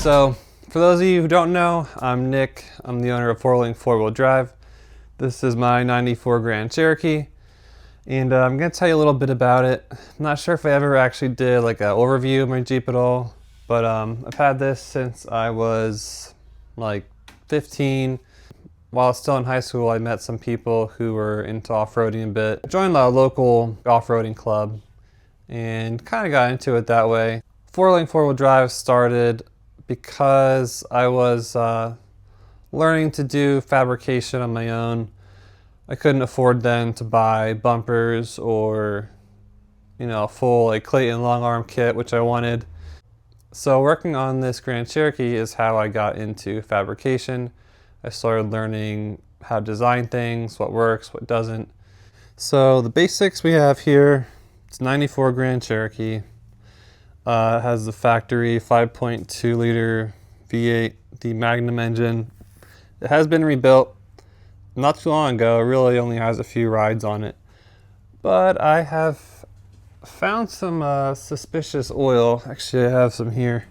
So, for those of you who don't know, I'm Nick. I'm the owner of 4Link 4-Wheel Drive. This is my 94 Grand Cherokee, and I'm going to tell you a little bit about it. I'm not sure if I ever actually did like an overview of my Jeep at all, but I've had this since I was like 15. While still in high school, I met some people who were into off-roading a bit. I joined a local off-roading club and kind of got into it that way. 4Link 4-Wheel Drive started because I was learning to do fabrication on my own. I couldn't afford then to buy bumpers or, you know, a full like Clayton long arm kit, which I wanted. So working on this Grand Cherokee is how I got into fabrication. I started learning how to design things, what works, what doesn't. So the basics we have here, it's 94 Grand Cherokee. It has the factory 5.2 liter V8, the Magnum engine. It has been rebuilt not too long ago. It really only has a few rides on it. But I have found some suspicious oil. Actually, I have some here.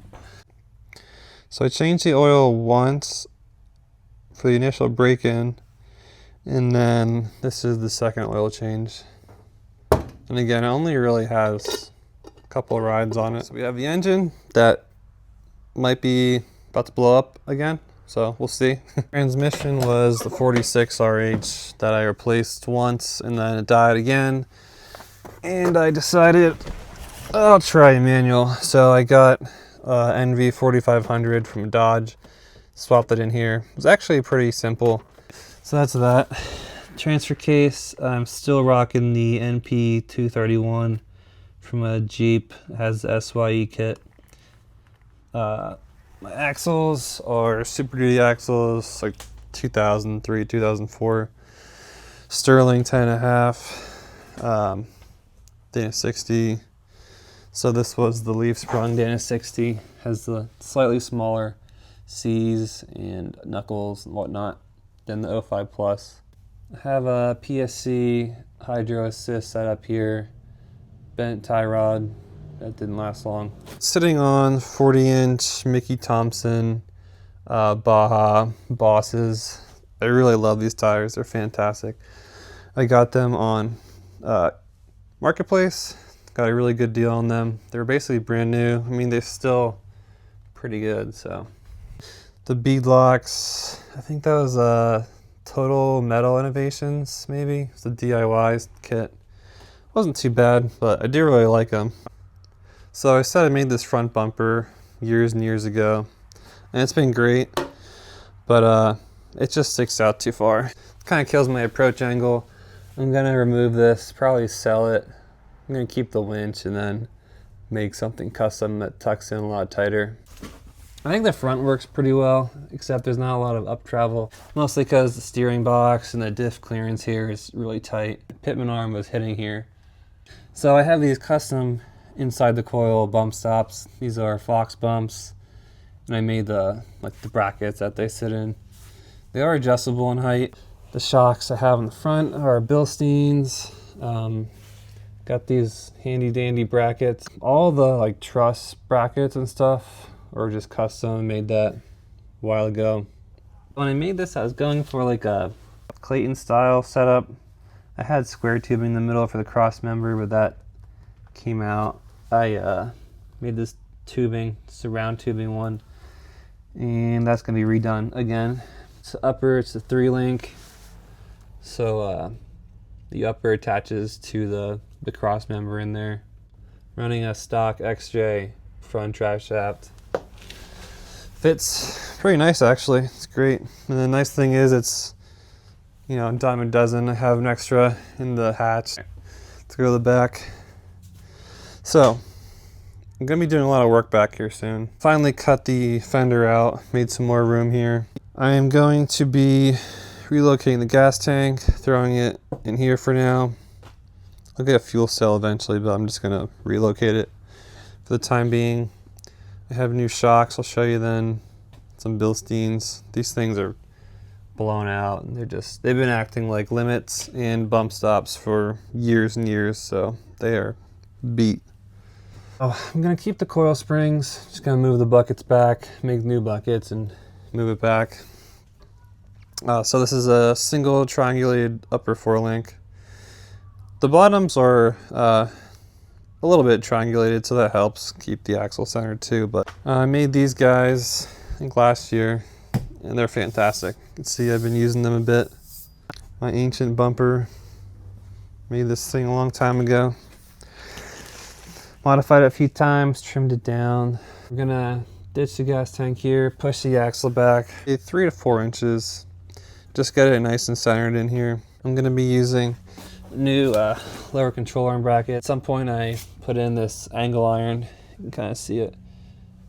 So I changed the oil once for the initial break-in, and then this is the second oil change. And again, it only really has a couple of rides on it. So we have the engine that might be about to blow up again, so we'll see. Transmission was the 46 RH that I replaced once, and then it died again. And I decided I'll try a manual. So I got NV 4500 from Dodge, swapped it in here. It was actually pretty simple. So that's that. Transfer case, I'm still rocking the NP 231 from a Jeep. It has the SYE kit. My axles are Super Duty axles, like 2003, 2004. Sterling 10.5. Dana 60. So this was the leaf sprung Dana 60. Has the slightly smaller C's and knuckles and whatnot than the 05 Plus. I have a PSC Hydro Assist set up here. Bent tie rod. That didn't last long. Sitting on 40-inch Mickey Thompson Baja Bosses. I really love these tires. They're fantastic. I got them on Marketplace. Got a really good deal on them. They were basically brand new. I mean, they're still pretty good. So the bead locks, I think that was Total Metal Innovations, maybe. It's a DIY kit. Wasn't too bad, but I do really like them. So I said I made this front bumper years and years ago, and it's been great, but it just sticks out too far. It kind of kills my approach angle. I'm gonna remove this, probably sell it. I'm gonna keep the winch and then make something custom that tucks in a lot tighter. I think the front works pretty well, except there's not a lot of up travel, mostly because the steering box and the diff clearance here is really tight. Pitman arm was hitting here. So I have these custom inside the coil bump stops. These are Fox bumps, and I made the brackets that they sit in. They are adjustable in height. The shocks I have in the front are Bilsteins. Got these handy dandy brackets. All the truss brackets and stuff are just custom. Made that a while ago. When I made this, I was going for like a Clayton style setup. I had square tubing in the middle for the cross member, but that came out. I made this tubing, it's a round tubing one, and that's gonna be redone again. It's upper, it's a 3-link, so the upper attaches to the cross member in there. Running a stock XJ front drive shaft. Fits pretty nice actually, it's great. And the nice thing is it's, you know, a dime a dozen. I have an extra in the hatch to go to the back. So I'm gonna be doing a lot of work back here soon. Finally cut the fender out, made some more room here. I am going to be relocating the gas tank, throwing it in here for now. I'll get a fuel cell eventually, but I'm just gonna relocate it for the time being. I have new shocks, I'll show you then. Some Bilsteins. These things are blown out and they've been acting like limits and bump stops for years and years, so they are beat. Oh, I'm gonna keep the coil springs, just gonna move the buckets back, make new buckets and move it back. So this is a single triangulated upper 4-link. The bottoms are a little bit triangulated, so that helps keep the axle centered too. But I made these guys, I think last year, and they're fantastic. You can see I've been using them a bit. My ancient bumper, made this thing a long time ago. Modified it a few times, trimmed it down. We're gonna ditch the gas tank here, push the axle back 3 to 4 inches. Just get it nice and centered in here. I'm gonna be using a new lower control arm bracket. At some point I put in this angle iron. You can kind of see it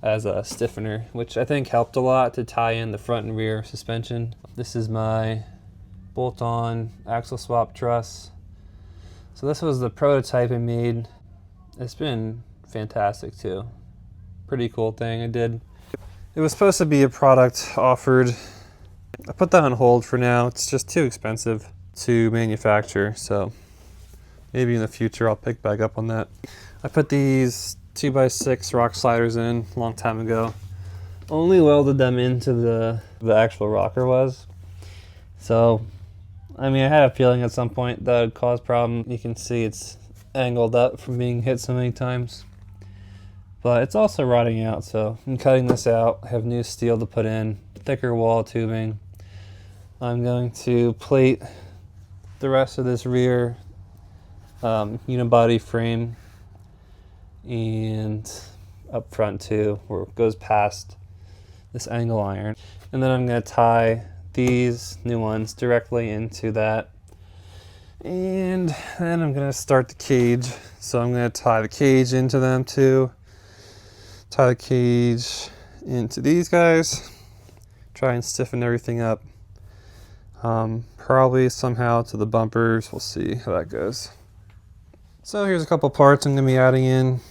as a stiffener, which I think helped a lot to tie in the front and rear suspension. This is my bolt-on axle swap truss. So this was the prototype I made. It's been fantastic too. Pretty cool thing I did. It was supposed to be a product offered. I put that on hold for now. It's just too expensive to manufacture, so maybe in the future I'll pick back up on that. I put these 2x6 rock sliders in a long time ago. Only welded them into the actual rocker was. So, I mean, I had a feeling at some point that would cause problem. You can see it's angled up from being hit so many times. But it's also rotting out, so I'm cutting this out. I have new steel to put in, thicker wall tubing. I'm going to plate the rest of this rear unibody frame and up front too, where it goes past this angle iron. And then I'm going to tie these new ones directly into that. And then I'm going to start the cage. So I'm going to tie the cage into them too. Tie the cage into these guys. Try and stiffen everything up. Probably somehow to the bumpers. We'll see how that goes. So here's a couple parts I'm going to be adding in.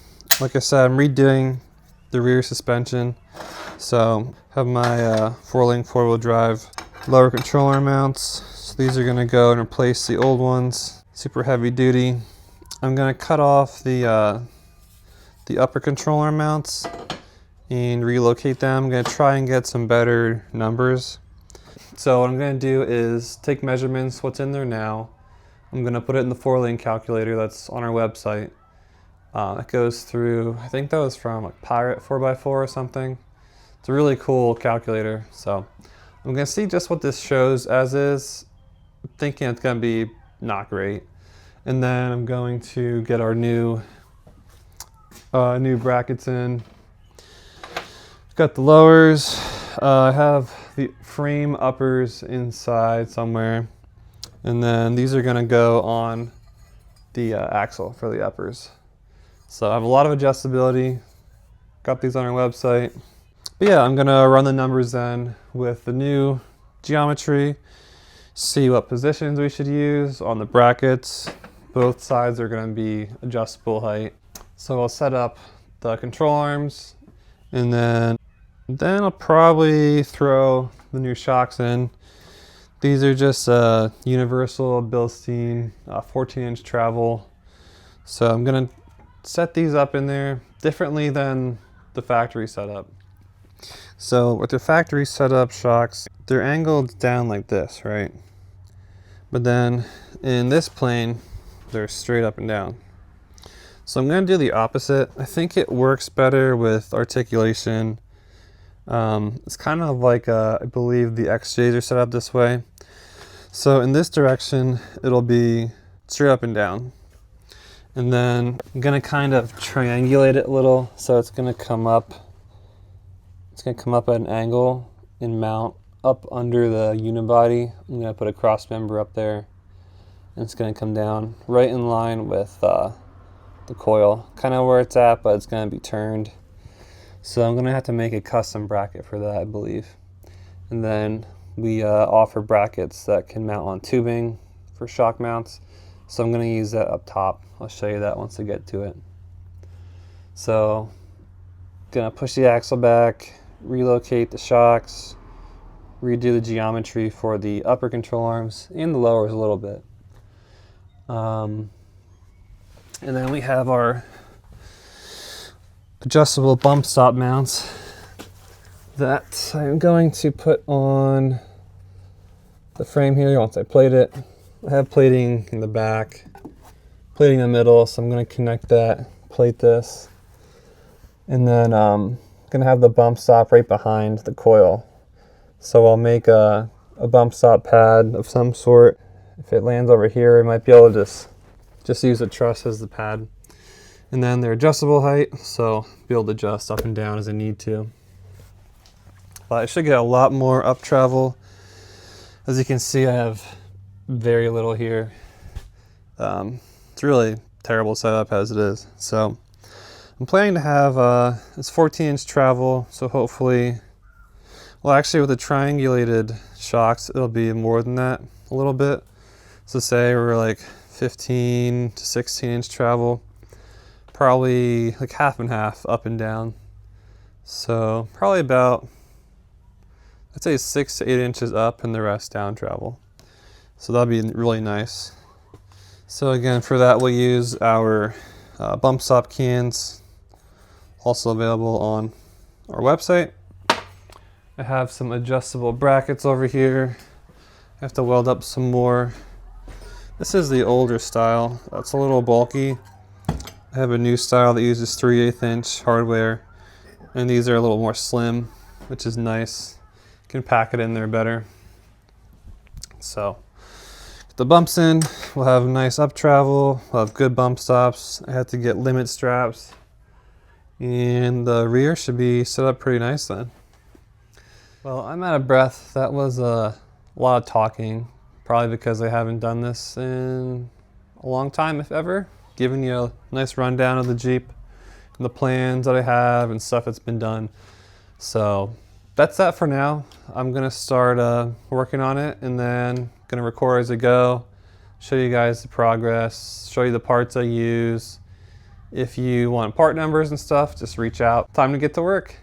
Like I said, I'm redoing the rear suspension. So have my 4-link 4-wheel drive lower control arm mounts. So these are going to go and replace the old ones. Super heavy duty. I'm going to cut off the upper control arm mounts and relocate them. I'm going to try and get some better numbers. So what I'm going to do is take measurements, what's in there now. I'm going to put it in the 4-link calculator that's on our website. It goes through, I think that was from like Pirate 4x4 or something. It's a really cool calculator. So I'm going to see just what this shows as is. I'm thinking it's going to be not great. And then I'm going to get our new brackets in. Got the lowers. I have the frame uppers inside somewhere. And then these are going to go on the axle for the uppers. So I have a lot of adjustability. Got these on our website. But yeah, I'm going to run the numbers then with the new geometry. See what positions we should use on the brackets. Both sides are going to be adjustable height. So I'll set up the control arms, and then I'll probably throw the new shocks in. These are just universal Bilstein 14-inch travel. So I'm gonna set these up in there differently than the factory setup. So with the factory setup shocks, they're angled down like this, right? But then in this plane, they're straight up and down. So I'm going to do the opposite. I think it works better with articulation. It's kind of like, I believe the XJs are set up this way. So in this direction, it'll be straight up and down. And then I'm going to kind of triangulate it a little. So it's going to come up. It's going to come up at an angle and mount up under the unibody. I'm going to put a cross member up there. And it's going to come down right in line with the coil, kind of where it's at, but it's going to be turned. So I'm going to have to make a custom bracket for that, I believe. And then we offer brackets that can mount on tubing for shock mounts. So I'm going to use that up top. I'll show you that once I get to it. So going to push the axle back, relocate the shocks, redo the geometry for the upper control arms and the lowers a little bit. And then we have our adjustable bump stop mounts that I'm going to put on the frame here once I plate it. I have plating in the back, plating in the middle, so I'm going to connect that, plate this, and then I'm going to have the bump stop right behind the coil. So I'll make a bump stop pad of some sort. If it lands over here, I might be able to just use a truss as the pad. And then they're adjustable height, so be able to adjust up and down as I need to. But I should get a lot more up travel. As you can see, I have very little here. It's really terrible setup as it is. So I'm planning to have it's 14-inch travel, so hopefully, well, actually with the triangulated shocks, it'll be more than that a little bit. So say we're like 15 to 16-inch travel, probably like half and half up and down. So probably about, I'd say 6 to 8 inches up and the rest down travel. So that'd be really nice. So again, for that we'll use our bump stop cans, also available on our website. I have some adjustable brackets over here. I have to weld up some more. This is the older style. It's a little bulky. I have a new style that uses 3/8 inch hardware, and these are a little more slim, which is nice. Can pack it in there better. So get the bumps in, we'll have nice up travel, we'll have good bump stops. I had to get limit straps, and the rear should be set up pretty nice then. Well, I'm out of breath. That was a lot of talking, probably because I haven't done this in a long time, if ever. Giving you a nice rundown of the Jeep and the plans that I have and stuff that's been done. So that's that for now. I'm gonna start working on it, and then gonna record as I go, show you guys the progress, show you the parts I use. If you want part numbers and stuff, just reach out. Time to get to work.